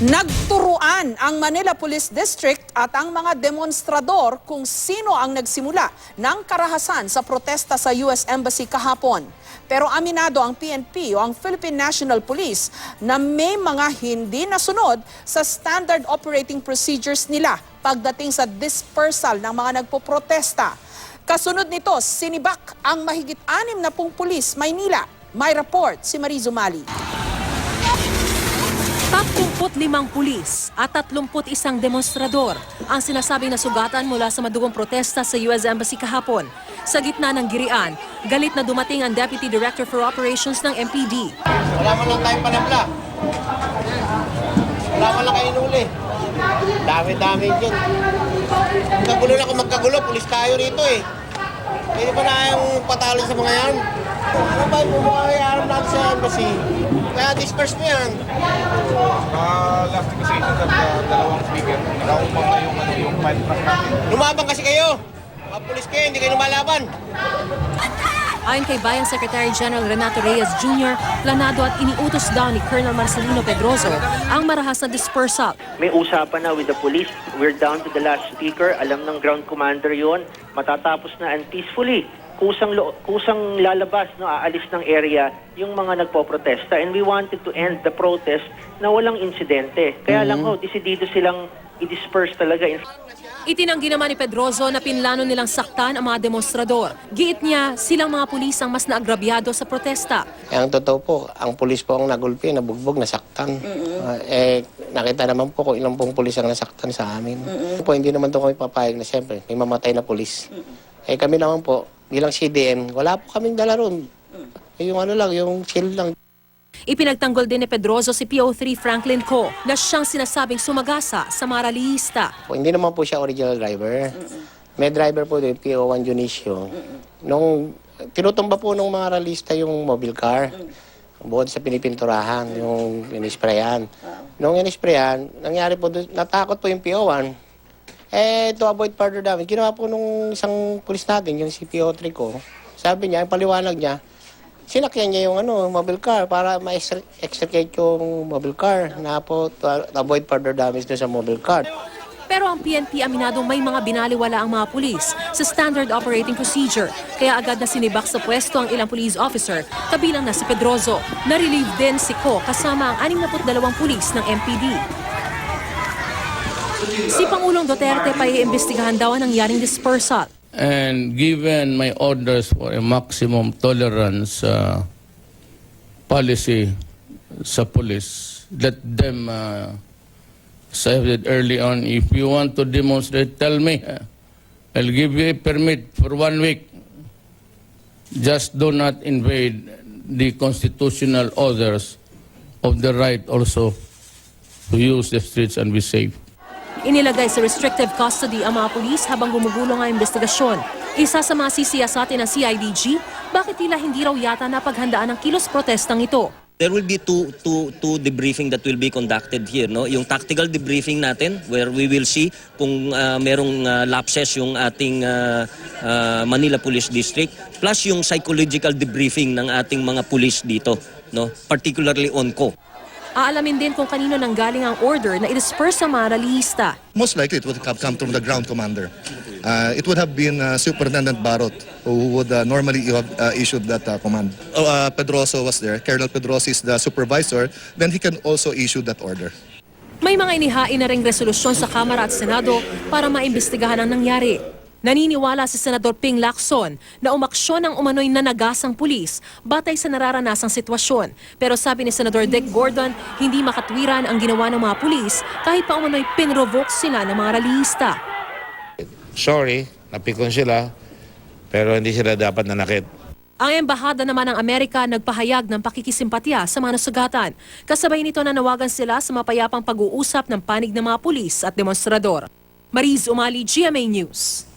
Nagturuan ang Manila Police District at ang mga demonstrador kung sino ang nagsimula ng karahasan sa protesta sa US Embassy kahapon. Pero aminado ang PNP o ang Philippine National Police na may mga hindi nasunod sa standard operating procedures nila pagdating sa dispersal ng mga nagpoprotesta. Kasunod nito, sinibak ang mahigit 60 pulis Maynila. May report si Mariz Umali. 35 pulis at 31 demonstrador ang sinasabing nasugatan mula sa madugong protesta sa US Embassy kahapon. Sa gitna ng girian, galit na dumating ang Deputy Director for Operations ng MPD. Wala man lang tayong panabla. Wala man lang kayo inuli. Dami-dami dyan. Magkagulo na kung magkagulo, pulis tayo rito eh. Hindi pa na yung patalo sa mga yan. Ano ba yung bumayaran natin sa embassy? Kaya disperse mo yan. Last negotiation at dalawang speaker, nakaupang na yung file track natin. Lumabang kasi kayo. Mga pulis kayo, hindi kayo lumalaban. Ayon kay Bayan Secretary General Renato Reyes Jr., planado at iniutos daw ni Colonel Marcelino Pedroso ang marahas na dispersal. May usapan na with the police. We're down to the last speaker. Alam ng ground commander yon. Matatapos na and peacefully. Kusang lalabas, no, aalis ng area yung mga nagpo-protesta. And we wanted to end the protest na walang insidente. Kaya lang desidido silang i-disperse talaga. Itinanggi naman ni Pedroso na pinlano nilang saktan ang mga demonstrador. Giit niya, silang mga pulis ang mas naagrabyado sa protesta. Ang totoo po, ang pulis po ang nagulpi, nabugbog, nasaktan. Nakita naman po kung ilang pong pulis ang nasaktan sa amin. Po, hindi naman to kami papayag na siyempre, may mamatay na pulis. Kami naman po, bilang CDN, wala po kaming dala ron. Yung ano lang, yung shield lang. Ipinagtanggol din ni Pedroso si PO3 Franklin Co na siyang sinasabing sumagasa sa mga rallyista. Hindi naman po siya original driver. May driver po doon, PO1 Dionisio. Nung tinutumba po ng mga rallyista yung mobile car, buod sa pinipinturahan, yung inisprayan. Nung inisprayan, nangyari po doon, natakot po yung PO1. To avoid further damage, ginawa po nung isang pulis natin, yung si PO3 ko. Sabi niya, yung paliwanag niya, sinakyan niya yung mobile car para ma-extricate yung mobile car na po to avoid further damage doon sa mobile car. Pero ang PNP aminadong may mga binaliwala ang mga pulis sa standard operating procedure. Kaya agad na sinibak sa pwesto ang ilang police officer, kabilang na si Pedroso. Na-relieve din si Co kasama ang 62 pulis ng MPD. Si Pangulong Duterte pa iimbestigahan daw ang nangyaring dispersal. And given my orders for a maximum tolerance policy sa police, let them say it early on, if you want to demonstrate, tell me. I'll give you a permit for 1 week. Just do not invade the constitutional orders of the right also to use the streets and be safe. Inilagay sa restrictive custody ang mga pulis habang gumugulong ang investigasyon. Isa sa mga sisiyasatin ng CIDG, bakit tila hindi raw yata napaghandaan ang kilos protestang ito? There will be two debriefing that will be conducted here, no? Yung tactical debriefing natin where we will see kung merong lapses yung ating Manila Police District, plus yung psychological debriefing ng ating mga police dito, no? Particularly on Co. Aalamin din kung kanino nanggaling ang order na i-disperse ang mga rallyista. Most likely it would have come from the ground commander. It would have been Superintendent Barot who would normally have issued that command. Pedroso was there. Colonel Pedroso is the supervisor. Then he can also issue that order. May mga inihain na ring resolusyon sa Kamara at Senado para maimbestigahan ang nangyari. Naniniwala si Senador Ping Lacson na umaksyon ang umano'y nanagasang pulis batay sa nararanasang sitwasyon. Pero sabi ni Senador Dick Gordon, hindi makatwiran ang ginawa ng mga pulis kahit pa umano'y pinrovoke sila ng mga rallyista. Sorry, napikon sila, pero hindi sila dapat nanakit. Ang Embahada naman ng Amerika nagpahayag ng pakikisimpatya sa mga nasugatan. Kasabay nito nanawagan sila sa mapayapang pag-uusap ng panig ng mga pulis at demonstrador. Mariz Umali, GMA News.